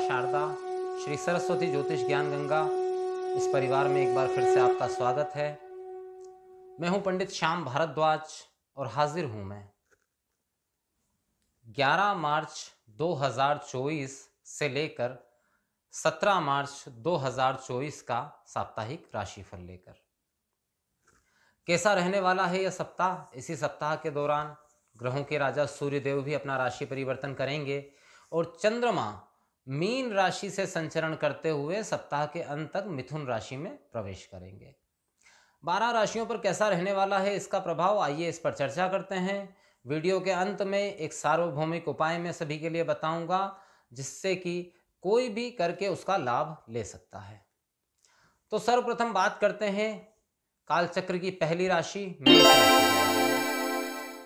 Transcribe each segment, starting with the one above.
शारदा, श्री सरस्वती ज्योतिष ज्ञान गंगा इस परिवार में एक बार फिर से आपका स्वागत है। मैं हूं पंडित श्याम भारद्वाज और हाजिर हूं मैं 11 मार्च 2024 से लेकर 17 मार्च 2024 का साप्ताहिक राशिफल लेकर। कैसा रहने वाला है यह सप्ताह? इसी सप्ताह के दौरान ग्रहों के राजा सूर्य देव भी अपना राशि परिवर्तन करेंगे और चंद्रमा मीन राशि से संचरण करते हुए सप्ताह के अंत तक मिथुन राशि में प्रवेश करेंगे। 12 राशियों पर कैसा रहने वाला है इसका प्रभाव, आइए इस पर चर्चा करते हैं। वीडियो के अंत में एक सार्वभौमिक उपाय मैं सभी के लिए बताऊंगा जिससे कि कोई भी करके उसका लाभ ले सकता है। तो सर्वप्रथम बात करते हैं कालचक्र की पहली राशि मेष राशि।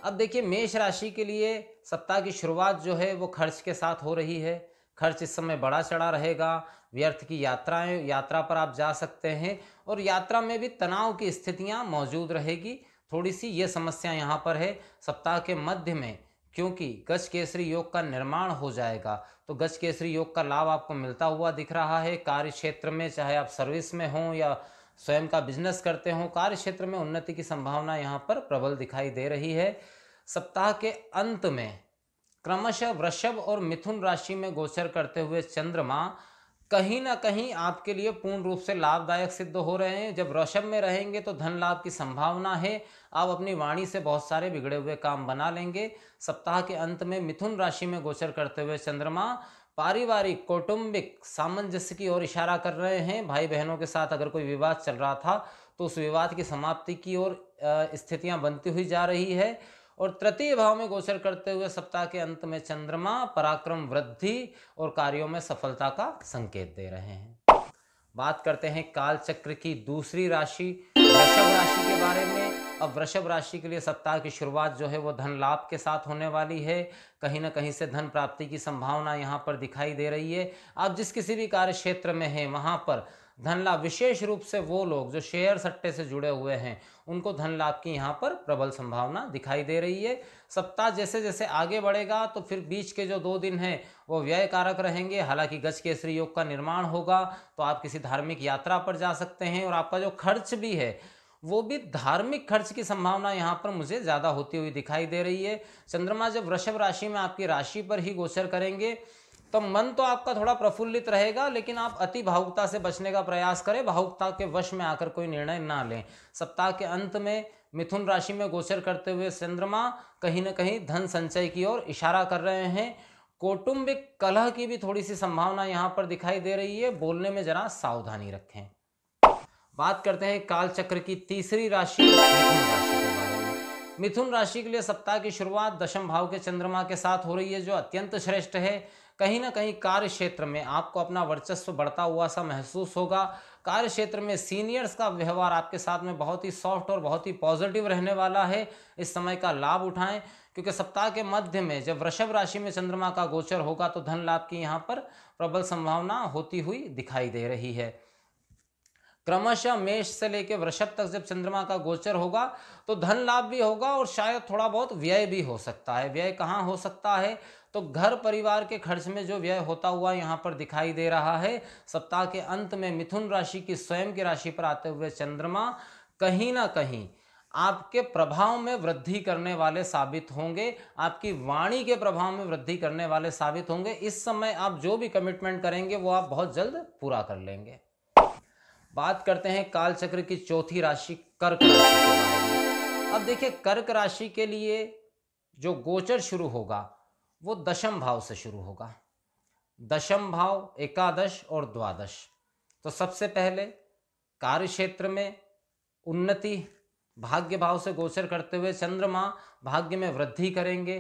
अब देखिए, मेष राशि के लिए सप्ताह की शुरुआत जो है वो खर्च के साथ हो रही है। खर्च इस समय बढ़ा चढ़ा रहेगा। व्यर्थ की यात्रा पर आप जा सकते हैं और यात्रा में भी तनाव की स्थितियां मौजूद रहेगी। थोड़ी सी ये समस्या यहाँ पर है। सप्ताह के मध्य में क्योंकि गज केसरी योग का निर्माण हो जाएगा तो गज केसरी योग का लाभ आपको मिलता हुआ दिख रहा है। कार्य क्षेत्र में, चाहे आप सर्विस में हों या स्वयं का बिजनेस करते हों, कार्य क्षेत्र में उन्नति की संभावना यहाँ पर प्रबल दिखाई दे रही है। सप्ताह के अंत में क्रमशः वृषभ और मिथुन राशि में गोचर करते हुए चंद्रमा कहीं ना कहीं आपके लिए पूर्ण रूप से लाभदायक सिद्ध हो रहे हैं। जब वृषभ में रहेंगे तो धन लाभ की संभावना है। आप अपनी वाणी से बहुत सारे बिगड़े हुए काम बना लेंगे। सप्ताह के अंत में मिथुन राशि में गोचर करते हुए चंद्रमा पारिवारिक कौटुंबिक सामंजस्य की ओर इशारा कर रहे हैं। भाई बहनों के साथ अगर कोई विवाद चल रहा था तो उस विवाद की समाप्ति की ओर स्थितियां बनती हुई जा रही है। और तृतीय भाव में गोचर करते हुए सप्ताह के अंत में चंद्रमा पराक्रम वृद्धि और कार्यों में सफलता का संकेत दे रहे हैं। बात करते हैं काल चक्र की दूसरी राशि वृषभ राशि के बारे में। अब वृषभ राशि के लिए सप्ताह की शुरुआत जो है वो धन लाभ के साथ होने वाली है। कहीं ना कहीं से धन प्राप्ति की संभावना यहाँ पर दिखाई दे रही है। आप जिस किसी भी कार्य क्षेत्र में हैं वहाँ पर धन लाभ, विशेष रूप से वो लोग जो शेयर सट्टे से जुड़े हुए हैं उनको धन लाभ की यहाँ पर प्रबल संभावना दिखाई दे रही है। सप्ताह जैसे जैसे आगे बढ़ेगा तो फिर बीच के जो 2 दिन हैं वो व्यय कारक रहेंगे। हालांकि गज केसरी योग का निर्माण होगा तो आप किसी धार्मिक यात्रा पर जा सकते हैं और आपका जो खर्च भी है वो भी धार्मिक खर्च की संभावना यहाँ पर मुझे ज्यादा होती हुई दिखाई दे रही है। चंद्रमा जब वृषभ राशि में आपकी राशि पर ही गोचर करेंगे तो मन तो आपका थोड़ा प्रफुल्लित रहेगा, लेकिन आप अति भावुकता से बचने का प्रयास करें। भावुकता के वश में आकर कोई निर्णय ना लें। सप्ताह के अंत में मिथुन राशि में गोचर करते हुए चंद्रमा कहीं ना कहीं धन संचय की ओर इशारा कर रहे हैं। कौटुंबिक कलह की भी थोड़ी सी संभावना यहाँ पर दिखाई दे रही है। बोलने में जरा सावधानी रखें। बात करते हैं काल चक्र की तीसरी राशि मिथुन राशि के बारे में। मिथुन राशि के लिए सप्ताह की शुरुआत दशम भाव के चंद्रमा के साथ हो रही है जो अत्यंत श्रेष्ठ है। कहीं ना कहीं कार्य क्षेत्र में आपको अपना वर्चस्व बढ़ता हुआ सा महसूस होगा। कार्य क्षेत्र में सीनियर्स का व्यवहार आपके साथ में बहुत ही सॉफ्ट और बहुत ही पॉजिटिव रहने वाला है। इस समय का लाभ उठाएं क्योंकि सप्ताह के मध्य में जब वृषभ राशि में चंद्रमा का गोचर होगा तो धन लाभ की यहाँ पर प्रबल संभावना होती हुई दिखाई दे रही है। क्रमशः मेष से लेकर वृषभ तक जब चंद्रमा का गोचर होगा तो धन लाभ भी होगा और शायद थोड़ा बहुत व्यय भी हो सकता है। व्यय कहाँ हो सकता है? तो घर परिवार के खर्च में जो व्यय होता हुआ यहाँ पर दिखाई दे रहा है। सप्ताह के अंत में मिथुन राशि की स्वयं की राशि पर आते हुए चंद्रमा कहीं ना कहीं आपके प्रभाव में वृद्धि करने वाले साबित होंगे। आपकी वाणी के प्रभाव में वृद्धि करने वाले साबित होंगे। इस समय आप जो भी कमिटमेंट करेंगे वो आप बहुत जल्द पूरा कर लेंगे। बात करते हैं काल चक्र की चौथी राशि कर्क राशि के बारे में। अब देखिए, कर्क राशि के लिए जो गोचर शुरू होगा वो दशम भाव से शुरू होगा। दशम भाव, एकादश और द्वादश। तो सबसे पहले कार्य क्षेत्र में उन्नति, भाग्य भाव से गोचर करते हुए चंद्रमा भाग्य में वृद्धि करेंगे।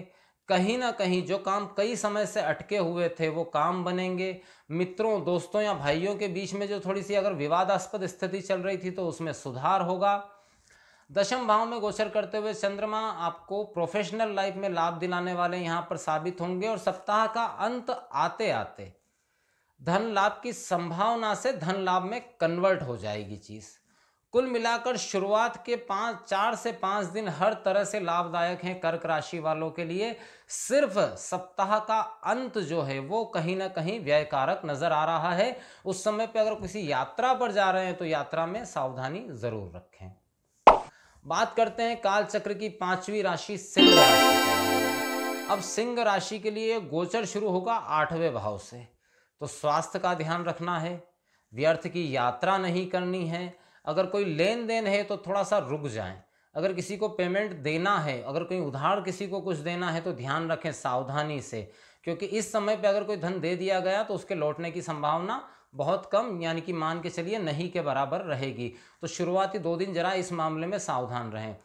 कहीं ना कहीं जो काम कई समय से अटके हुए थे वो काम बनेंगे। मित्रों, दोस्तों या भाइयों के बीच में जो थोड़ी सी अगर विवादास्पद स्थिति चल रही थी तो उसमें सुधार होगा। दशम भाव में गोचर करते हुए चंद्रमा आपको प्रोफेशनल लाइफ में लाभ दिलाने वाले यहाँ पर साबित होंगे और सप्ताह का अंत आते आते धन लाभ की संभावना से धन लाभ में कन्वर्ट हो जाएगी चीज। कुल मिलाकर शुरुआत के 4 से 5 दिन हर तरह से लाभदायक हैं कर्क राशि वालों के लिए। सिर्फ सप्ताह का अंत जो है वो कहीं ना कहीं व्ययकारक नजर आ रहा है। उस समय पे अगर किसी यात्रा पर जा रहे हैं तो यात्रा में सावधानी जरूर रखें। बात करते हैं काल चक्र की 5वीं राशि सिंह राशि। अब सिंह राशि के लिए गोचर शुरू होगा 8वें भाव से। तो स्वास्थ्य का ध्यान रखना है, व्यर्थ की यात्रा नहीं करनी है, अगर कोई लेन देन है तो थोड़ा सा रुक जाएं, अगर किसी को पेमेंट देना है, अगर कोई उधार किसी को कुछ देना है तो ध्यान रखें सावधानी से, क्योंकि इस समय पे अगर कोई धन दे दिया गया तो उसके लौटने की संभावना बहुत कम, यानी कि मान के चलिए नहीं के बराबर रहेगी। तो शुरुआती 2 दिन जरा इस मामले में सावधान रहें।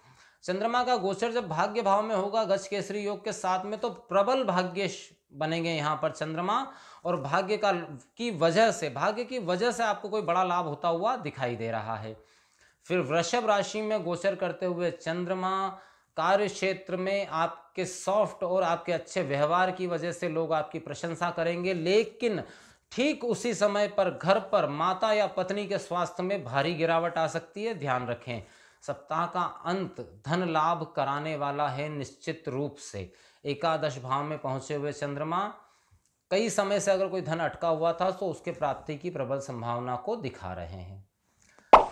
चंद्रमा का गोचर जब भाग्य भाव में होगा गज केसरी योग के साथ में, तो प्रबल भाग्य बनेंगे यहाँ पर चंद्रमा, और भाग्य की वजह से आपको कोई बड़ा लाभ होता हुआ दिखाई दे रहा है। फिर वृषभ राशि में गोचर करते हुए चंद्रमा कार्य क्षेत्र में आपके सॉफ्ट और आपके अच्छे व्यवहार की वजह से लोग आपकी प्रशंसा करेंगे, लेकिन ठीक उसी समय पर घर पर माता या पत्नी के स्वास्थ्य में भारी गिरावट आ सकती है, ध्यान रखें। सप्ताह का अंत धन लाभ कराने वाला है निश्चित रूप से। एकादश भाव में पहुंचे हुए चंद्रमा कई समय से अगर कोई धन अटका हुआ था तो उसके प्राप्ति की प्रबल संभावना को दिखा रहे हैं।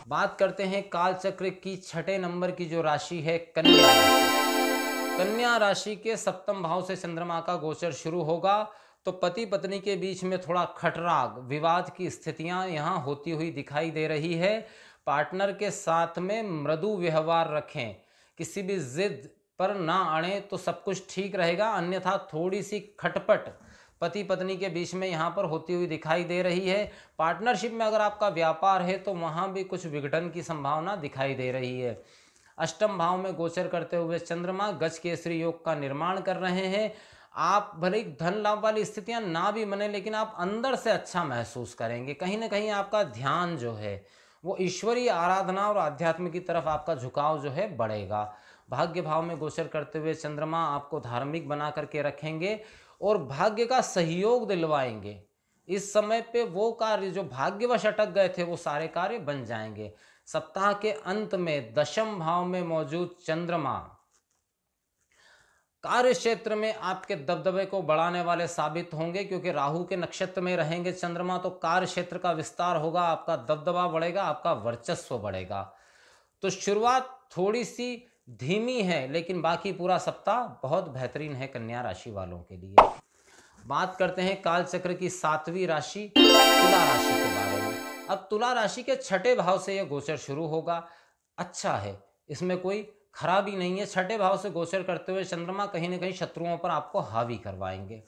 बात करते हैं काल चक्र की 6 नंबर की जो राशि है कन्या राशि। कन्या राशि के 7वें भाव से चंद्रमा का गोचर शुरू होगा, तो पति पत्नी के बीच में थोड़ा खटराग विवाद की स्थितियां यहां होती हुई दिखाई दे रही है। पार्टनर के साथ में मृदु व्यवहार रखें, किसी भी जिद पर ना अड़े तो सब कुछ ठीक रहेगा, अन्यथा थोड़ी सी खटपट पति पत्नी के बीच में यहाँ पर होती हुई दिखाई दे रही है। पार्टनरशिप में अगर आपका व्यापार है तो वहाँ भी कुछ विघटन की संभावना दिखाई दे रही है। अष्टम भाव में गोचर करते हुए चंद्रमा गज केसरी योग का निर्माण कर रहे हैं। आप भले ही धन लाभ वाली स्थितियां ना भी बने, लेकिन आप अंदर से अच्छा महसूस करेंगे। कहीं ना कहीं आपका ध्यान जो है वो ईश्वरीय आराधना और आध्यात्म की तरफ आपका झुकाव जो है बढ़ेगा। भाग्य भाव में गोचर करते हुए चंद्रमा आपको धार्मिक बना करके रखेंगे और भाग्य का सहयोग दिलवाएंगे। इस समय पे वो कार्य जो भाग्यवश अटक गए थे वो सारे कार्य बन जाएंगे। सप्ताह के अंत में 10वें भाव में मौजूद चंद्रमा कार्य क्षेत्र में आपके दबदबे को बढ़ाने वाले साबित होंगे, क्योंकि राहु के नक्षत्र में रहेंगे चंद्रमा, तो कार्य क्षेत्र का विस्तार होगा, आपका दबदबा बढ़ेगा, आपका वर्चस्व बढ़ेगा। तो शुरुआत थोड़ी सी धीमी है, लेकिन बाकी पूरा सप्ताह बहुत बेहतरीन है कन्या राशि वालों के लिए। बात करते हैं काल चक्र की 7वीं राशि तुला राशि के बारे में। अब तुला राशि के 6ठे भाव से यह गोचर शुरू होगा। अच्छा है, इसमें कोई खराबी नहीं है। 6ठे भाव से गोचर करते हुए चंद्रमा कहीं ना कहीं शत्रुओं पर आपको हावी करवाएंगे,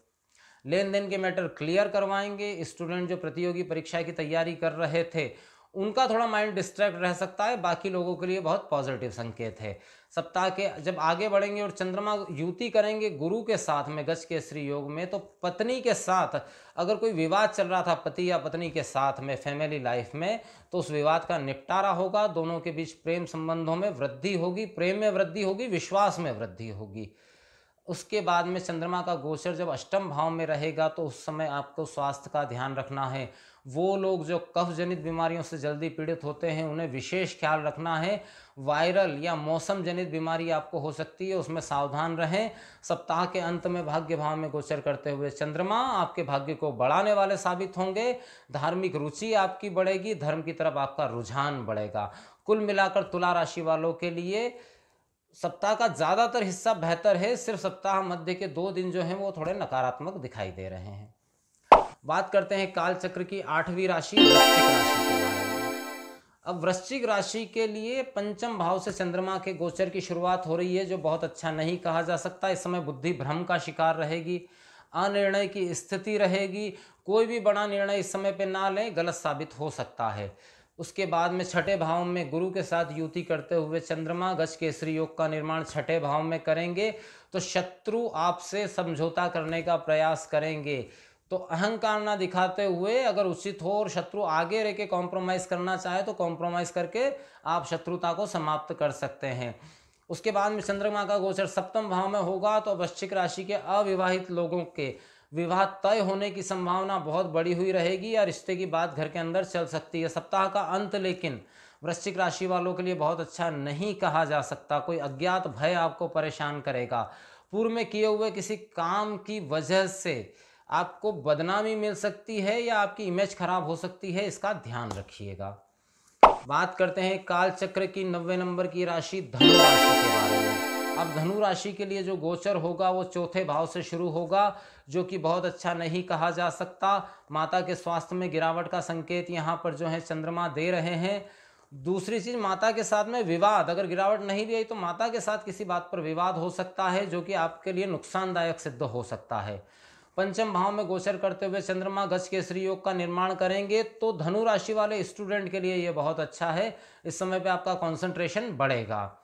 लेन देन के मैटर क्लियर करवाएंगे। स्टूडेंट जो प्रतियोगी परीक्षा की तैयारी कर रहे थे उनका थोड़ा माइंड डिस्ट्रैक्ट रह सकता है, बाकी लोगों के लिए बहुत पॉजिटिव संकेत है। सप्ताह के जब आगे बढ़ेंगे और चंद्रमा युति करेंगे गुरु के साथ में गज केसरी योग में, तो पत्नी के साथ अगर कोई विवाद चल रहा था पति या पत्नी के साथ में फैमिली लाइफ में, तो उस विवाद का निपटारा होगा। दोनों के बीच प्रेम संबंधों में वृद्धि होगी, प्रेम में वृद्धि होगी, विश्वास में वृद्धि होगी। उसके बाद में चंद्रमा का गोचर जब अष्टम भाव में रहेगा तो उस समय आपको स्वास्थ्य का ध्यान रखना है। वो लोग जो कफ जनित बीमारियों से जल्दी पीड़ित होते हैं उन्हें विशेष ख्याल रखना है। वायरल या मौसम जनित बीमारी आपको हो सकती है, उसमें सावधान रहें। सप्ताह के अंत में भाग्य भाव में गोचर करते हुए चंद्रमा आपके भाग्य को बढ़ाने वाले साबित होंगे। धार्मिक रुचि आपकी बढ़ेगी, धर्म की तरफ आपका रुझान बढ़ेगा। कुल मिलाकर तुला राशि वालों के लिए सप्ताह का ज़्यादातर हिस्सा बेहतर है, सिर्फ सप्ताह मध्य के 2 दिन जो हैं वो थोड़े नकारात्मक दिखाई दे रहे हैं। बात करते हैं काल चक्र की 8वीं राशि वृश्चिक राशि के बारे में। अब वृश्चिक राशि के लिए 5वें भाव से चंद्रमा के गोचर की शुरुआत हो रही है, जो बहुत अच्छा नहीं कहा जा सकता। इस समय बुद्धि भ्रम का शिकार रहेगी, अनिर्णय की स्थिति रहेगी। कोई भी बड़ा निर्णय इस समय पे ना लें, गलत साबित हो सकता है। उसके बाद में 6ठे भाव में गुरु के साथ युति करते हुए चंद्रमा गज केसरी योग का निर्माण 6ठे भाव में करेंगे, तो शत्रु आपसे समझौता करने का प्रयास करेंगे। तो अहंकार ना दिखाते हुए अगर उचित हो और शत्रु आगे रह के कॉम्प्रोमाइज़ करना चाहे तो कॉम्प्रोमाइज़ करके आप शत्रुता को समाप्त कर सकते हैं। उसके बाद में चंद्रमा का गोचर 7वें भाव में होगा, तो वृश्चिक राशि के अविवाहित लोगों के विवाह तय होने की संभावना बहुत बड़ी हुई रहेगी या रिश्ते की बात घर के अंदर चल सकती है। सप्ताह का अंत लेकिन वृश्चिक राशि वालों के लिए बहुत अच्छा नहीं कहा जा सकता। कोई अज्ञात भय आपको परेशान करेगा। पूर्व में किए हुए किसी काम की वजह से आपको बदनामी मिल सकती है या आपकी इमेज खराब हो सकती है, इसका ध्यान रखिएगा। बात करते हैं काल चक्र की 90 नंबर की राशि धनु राशि के बारे में। अब धनु राशि के लिए जो गोचर होगा वो चौथे भाव से शुरू होगा, जो कि बहुत अच्छा नहीं कहा जा सकता। माता के स्वास्थ्य में गिरावट का संकेत यहाँ पर जो है चंद्रमा दे रहे हैं। दूसरी चीज, माता के साथ में विवाद, अगर गिरावट नहीं भी आई तो माता के साथ किसी बात पर विवाद हो सकता है, जो कि आपके लिए नुकसानदायक सिद्ध हो सकता है। पंचम भाव में गोचर करते हुए चंद्रमा गज केसरी योग का निर्माण करेंगे, तो धनु राशि वाले स्टूडेंट के लिए ये बहुत अच्छा है। इस समय पे आपका कंसंट्रेशन बढ़ेगा।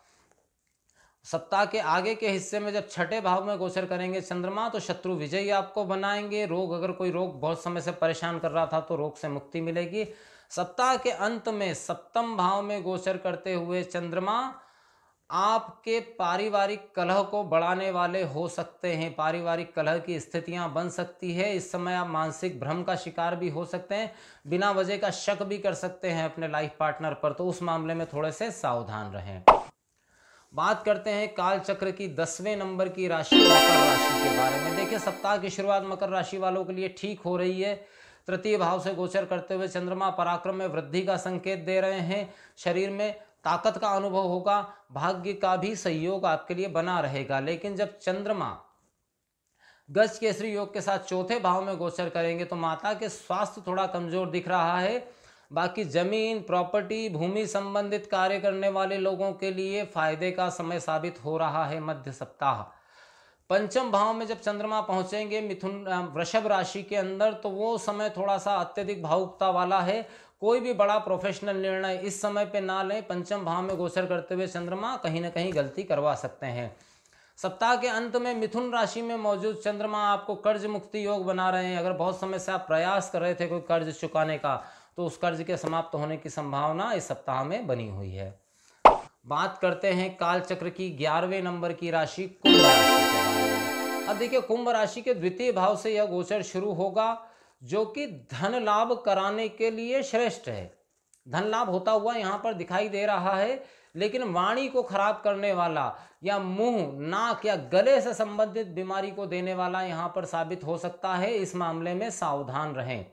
सप्ताह के आगे के हिस्से में जब छठे भाव में गोचर करेंगे चंद्रमा, तो शत्रु विजयी आपको बनाएंगे। रोग, अगर कोई रोग बहुत समय से परेशान कर रहा था तो रोग से मुक्ति मिलेगी। सप्ताह के अंत में सप्तम भाव में गोचर करते हुए चंद्रमा आपके पारिवारिक कलह को बढ़ाने वाले हो सकते हैं। पारिवारिक कलह की स्थितियां बन सकती है। इस समय आप मानसिक भ्रम का शिकार भी हो सकते हैं। बिना वजह का शक भी कर सकते हैं अपने लाइफ पार्टनर पर, तो उस मामले में थोड़े से सावधान रहें। बात करते हैं काल चक्र की 10वें नंबर की राशि मकर राशि के बारे में। देखिए, सप्ताह की शुरुआत मकर राशि वालों के लिए ठीक हो रही है। तृतीय भाव से गोचर करते हुए चंद्रमा पराक्रम में वृद्धि का संकेत दे रहे हैं। शरीर में ताकत का अनुभव होगा। भाग्य का भी सहयोग आपके लिए बना रहेगा। लेकिन जब चंद्रमा गज केसरी योग के साथ चौथे भाव में गोचर करेंगे तो माता के स्वास्थ्य थोड़ा कमजोर दिख रहा है। बाकी जमीन, प्रॉपर्टी, भूमि संबंधित कार्य करने वाले लोगों के लिए फायदे का समय साबित हो रहा है मध्य सप्ताह। पंचम भाव में जब चंद्रमा पहुंचेंगे मिथुन वृषभ राशि के अंदर, तो वो समय थोड़ा सा अत्यधिक भावुकता वाला है। कोई भी बड़ा प्रोफेशनल निर्णय इस समय पे ना लें। पंचम भाव में गोचर करते हुए चंद्रमा कहीं ना कहीं गलती करवा सकते हैं। सप्ताह के अंत में मिथुन राशि में मौजूद चंद्रमा आपको कर्ज मुक्ति योग बना रहे हैं। अगर बहुत समय से आप प्रयास कर रहे थे कोई कर्ज चुकाने का, तो उस कर्ज के समाप्त होने की संभावना इस सप्ताह में बनी हुई है। बात करते हैं काल चक्र की 11वें नंबर की राशि कुंभ राशि के बारे में। अब देखिए, कुंभ राशि के द्वितीय भाव से यह गोचर शुरू होगा, जो कि धन लाभ कराने के लिए श्रेष्ठ है। धन लाभ होता हुआ यहाँ पर दिखाई दे रहा है, लेकिन वाणी को खराब करने वाला या मुंह, नाक या गले से संबंधित बीमारी को देने वाला यहाँ पर साबित हो सकता है। इस मामले में सावधान रहें।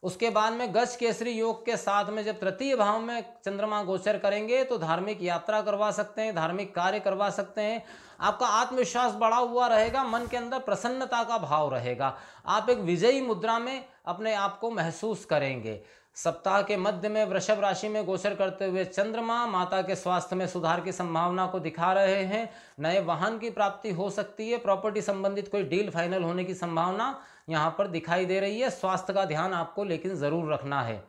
उसके बाद में गज केसरी योग के साथ में जब तृतीय भाव में चंद्रमा गोचर करेंगे तो धार्मिक यात्रा करवा सकते हैं, धार्मिक कार्य करवा सकते हैं। आपका आत्मविश्वास बढ़ा हुआ रहेगा, मन के अंदर प्रसन्नता का भाव रहेगा। आप एक विजयी मुद्रा में अपने आप को महसूस करेंगे। सप्ताह के मध्य में वृषभ राशि में गोचर करते हुए चंद्रमा माता के स्वास्थ्य में सुधार की संभावना को दिखा रहे हैं। नए वाहन की प्राप्ति हो सकती है। प्रॉपर्टी संबंधित कोई डील फाइनल होने की संभावना यहाँ पर दिखाई दे रही है। स्वास्थ्य का ध्यान आपको लेकिन जरूर रखना है।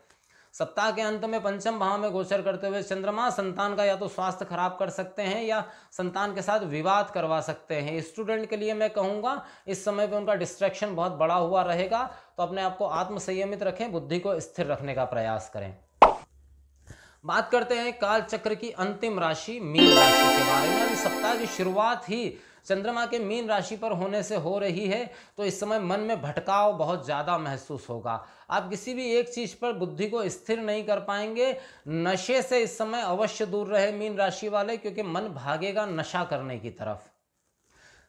सप्ताह के अंत में पंचम भाव में गोचर करते हुए चंद्रमा संतान का या तो स्वास्थ्य खराब कर सकते हैं या संतान के साथ विवाद करवा सकते हैं। स्टूडेंट के लिए मैं कहूँगा इस समय पे उनका डिस्ट्रैक्शन बहुत बड़ा हुआ रहेगा, तो अपने आप को आत्म संयमित रखें, बुद्धि को स्थिर रखने का प्रयास करें। बात करते हैं काल चक्र की अंतिम राशि मीन राशि के बारे में। अभी सप्ताह की शुरुआत ही चंद्रमा के मीन राशि पर होने से हो रही है, तो इस समय मन में भटकाव बहुत ज़्यादा महसूस होगा। आप किसी भी एक चीज़ पर बुद्धि को स्थिर नहीं कर पाएंगे। नशे से इस समय अवश्य दूर रहे मीन राशि वाले, क्योंकि मन भागेगा नशा करने की तरफ।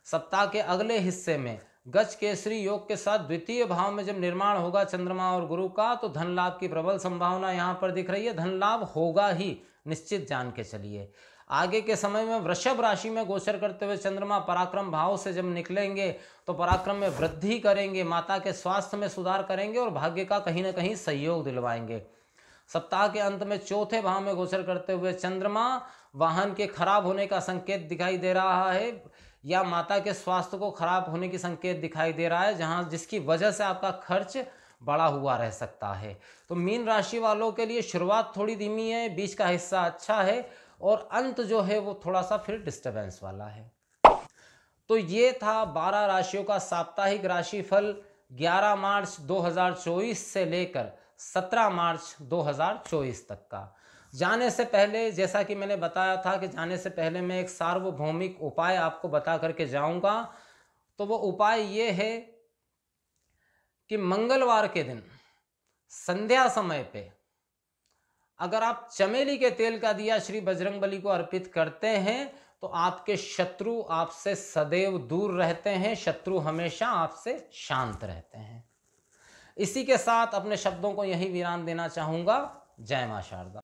सप्ताह के अगले हिस्से में गज केसरी योग के साथ द्वितीय भाव में जब निर्माण होगा चंद्रमा और गुरु का, तो धन लाभ की प्रबल संभावना यहाँ पर दिख रही है। धन लाभ होगा ही, निश्चित जान के चलिए। आगे के समय में वृषभ राशि में गोचर करते हुए चंद्रमा पराक्रम भाव से जब निकलेंगे तो पराक्रम में वृद्धि करेंगे, माता के स्वास्थ्य में सुधार करेंगे और भाग्य का कहीं ना कहीं सहयोग दिलवाएंगे। सप्ताह के अंत में चौथे भाव में गोचर करते हुए चंद्रमा वाहन के खराब होने का संकेत दिखाई दे रहा है, या माता के स्वास्थ्य को खराब होने की संकेत दिखाई दे रहा है, जहां जिसकी वजह से आपका खर्च बढ़ा हुआ रह सकता है। तो मीन राशि वालों के लिए शुरुआत थोड़ी धीमी है, बीच का हिस्सा अच्छा है और अंत जो है वो थोड़ा सा फिर डिस्टर्बेंस वाला है। तो ये था 12 राशियों का साप्ताहिक राशिफल 11 मार्च 2024 से लेकर 17 मार्च 2024 तक का। जाने से पहले, जैसा कि मैंने बताया था कि जाने से पहले मैं एक सार्वभौमिक उपाय आपको बता करके जाऊंगा। तो वो उपाय ये है कि मंगलवार के दिन संध्या समय पे अगर आप चमेली के तेल का दिया श्री बजरंगबली को अर्पित करते हैं तो आपके शत्रु आपसे सदैव दूर रहते हैं, शत्रु हमेशा आपसे शांत रहते हैं। इसी के साथ अपने शब्दों को यहीं विराम देना चाहूंगा। जय मां शारदा।